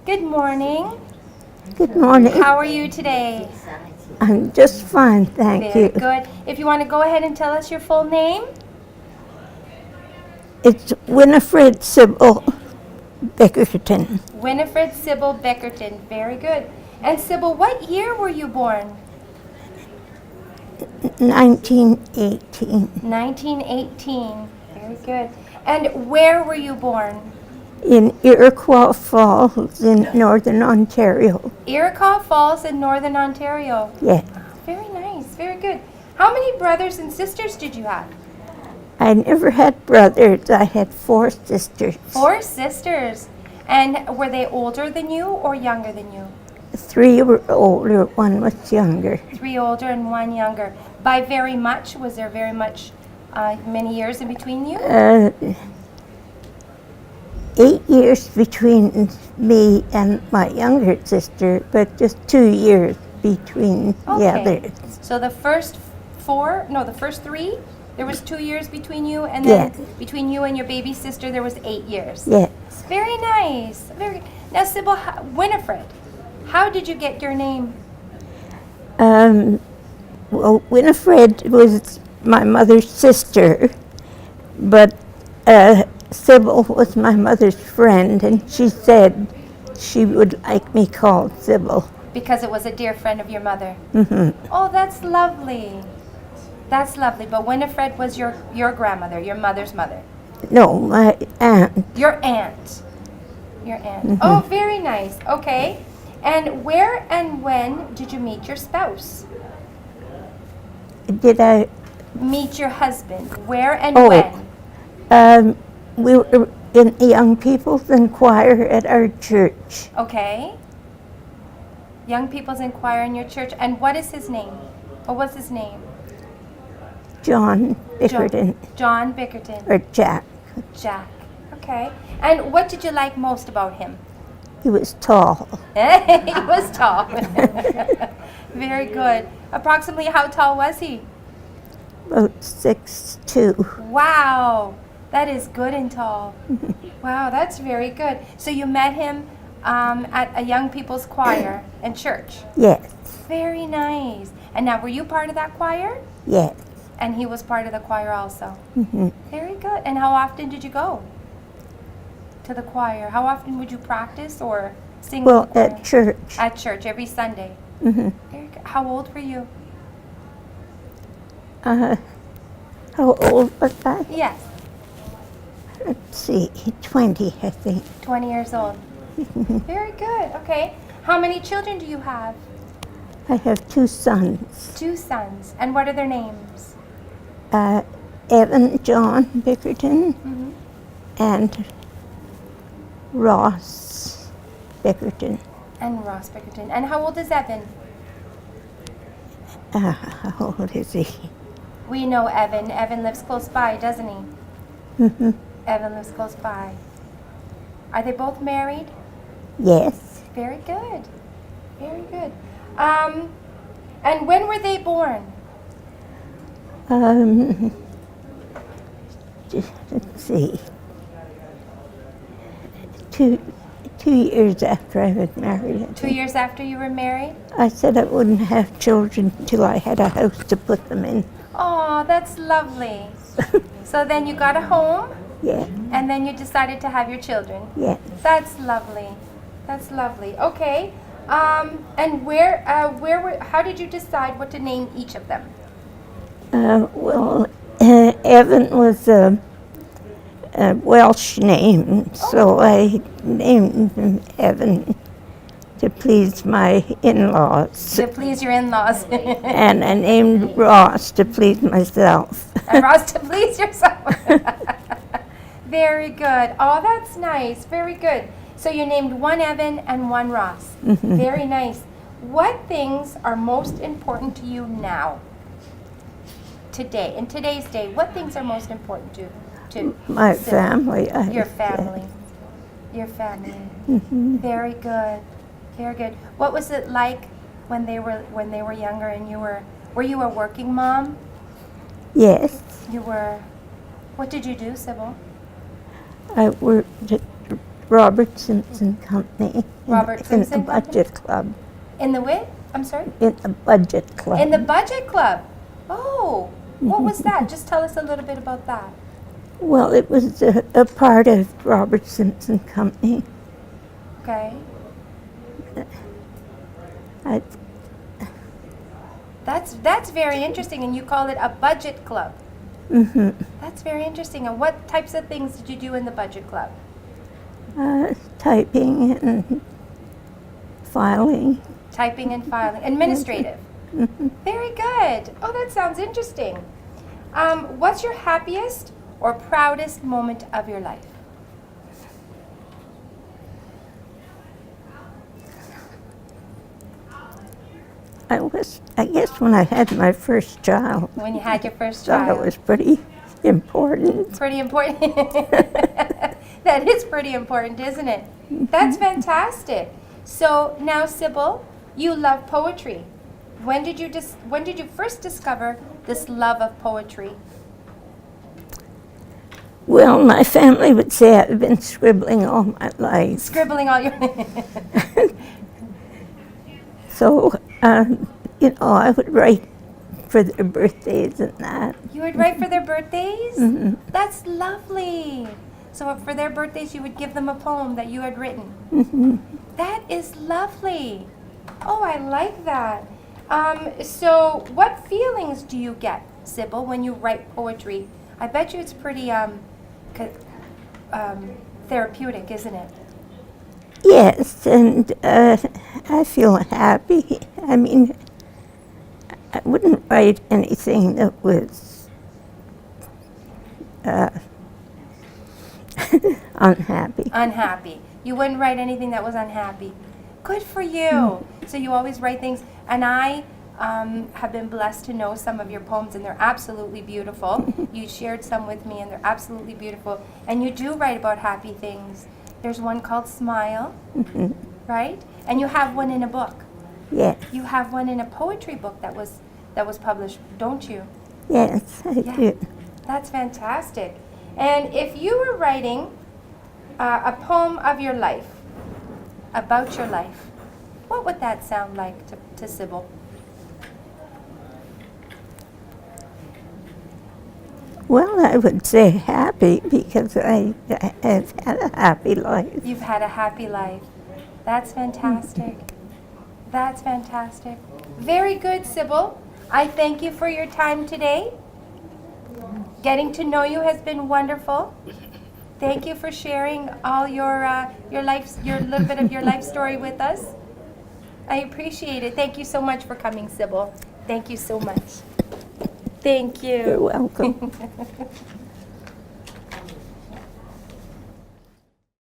Good morning. Good morning. How are you today? I'm just fine, thank Very you. good. If you want to go ahead and tell us your full name. It's Winifred Sybil Bickerton, Winifred Sybil Bickerton. Very good. And Sybil, what year were you born? 1918, 1918. Very good. And where were you born? in Iroquois Falls in Northern Ontario. Iroquois Falls in Northern Ontario. Yeah, Very nice. Very good. How many brothers and sisters did you have? I never had brothers. I had 4 sisters. 4 sisters. And were they older than you or younger than you? 3 were older, 1 was younger. 3 older and 1 younger. By very much, was there very much, many years in between you? 8 years between me and my younger sister, but just 2 years between the others. So the first 3, there was 2 years between you, and then between you and your baby sister, there was 8 years. Yes. Very nice. Very. Now, Sybil, Winifred, how did you get your name? Well, Winifred was my mother's sister, but Sybil was my mother's friend, and she said she would like me called Sybil. Because it was a dear friend of your mother. Mm-hmm. Oh, that's lovely. That's lovely. But Winifred was your grandmother, your mother's mother. No, my aunt. Your aunt. Your aunt. Mm-hmm. Oh, very nice. Okay. And where and when did you meet your spouse? Did I? Meet your husband. Where and Oh, when? We were in the Young People's Choir at our church. Okay. Young People's Choir in your church. And what is his name? What was his name? John Bickerton. John Bickerton. Or Jack. Jack. Okay. And what did you like most about him? He was tall. He was tall. Very good. Approximately how tall was he? About 6'2". Wow. That is good and tall. Wow, that's very good. So you met him at a Young People's Choir in church? Yes. Very nice. And now, were you part of that choir? Yes. And he was part of the choir also? Mm-hmm. Very good. And how often did you go to the choir? How often would you practice or sing? Well, with the choir? at church. At church, every Sunday? Mm-hmm. Very good. How old were you? How old was I? Yes, Let's see, 20, I think. 20 years old. Very good. Okay. How many children do you have? I have 2 sons. 2 sons. And what are their names? Evan John Bickerton Mm-hmm. and Ross Bickerton. And Ross Bickerton. And how old is Evan? How old is he? We know Evan. Evan lives close by, doesn't he? Mm-hmm. Evan lives close by. Are they both married? Yes. Very good. Very good. And when were they born? Let's see. 2 years after I was married. 2 years after you were married? I said I wouldn't have children till I had a house to put them in. Oh, that's lovely. So then you got a home, Yeah. and then you decided to have your children. Yes. That's lovely. That's lovely. Okay. And how did you decide what to name each of them? Well, Evan was a Welsh name, so I named him Evan to please my in-laws. To please your in-laws. And I named Ross to please myself. And Ross, to please yourself. Very good. Oh, that's nice. Very good. So you named one Evan and one Ross. Mhm. Very nice. What things are most important to you now? Today, in today's day, what things are most important to My Sybil? family. Your family. Your family. Mhm. Very good. Very good. What was it like when they were younger and were you a working mom? Yes. You were. What did you do, Sybil? I worked at Robert Simpson Company. Robert in Simpson the Company? Budget Club. In the what? I'm sorry? In the Budget Club. In the Budget Club. Oh, what was that? Just tell us a little bit about that. Well, it was a part of Robert Simpson Company. Okay. I, That's very interesting, and you call it a budget club. hmm That's very interesting. And what types of things did you do in the budget club? Typing and filing. Typing and filing. Administrative. Very good. Oh, that sounds interesting. What's your happiest or proudest moment of your life? I guess when I had my first child. When you had your first Thought child. it was pretty important. Pretty important. That is pretty important, isn't it? That's fantastic. So now, Sybil, you love poetry. When did you first discover this love of poetry? Well, my family would say I've been scribbling all my life. Scribbling all your. So, I would write for their birthdays and that. You would write for their birthdays? Mhm. That's lovely. So for their birthdays, you would give them a poem that you had written. Mhm. That is lovely. Oh, I like that. So what feelings do you get, Sybil, when you write poetry? I bet you it's pretty therapeutic, isn't it? Yes, and I feel happy. I mean, I wouldn't write anything that was unhappy. Unhappy. You wouldn't write anything that was unhappy. Good for you. So you always write things, and I have been blessed to know some of your poems, and they're absolutely beautiful. You shared some with me, and they're absolutely beautiful. And you do write about happy things. There's one called Smile, Mhm. right? And you have one in a book. Yes, You have one in a poetry book that was published, don't you? yes, I Yeah. do. That's fantastic. And if you were writing a poem of your life, about your life, what would that sound like to Sybil? Well, I would say happy because I have had a happy life. You've had a happy life. That's fantastic. That's fantastic. Very good, Sybil. I thank you for your time today. Getting to know you has been wonderful. Thank you for sharing all your little bit of your life story with us. I appreciate it. Thank you so much for coming, Sybil. Thank you so much. Thank you. You're welcome.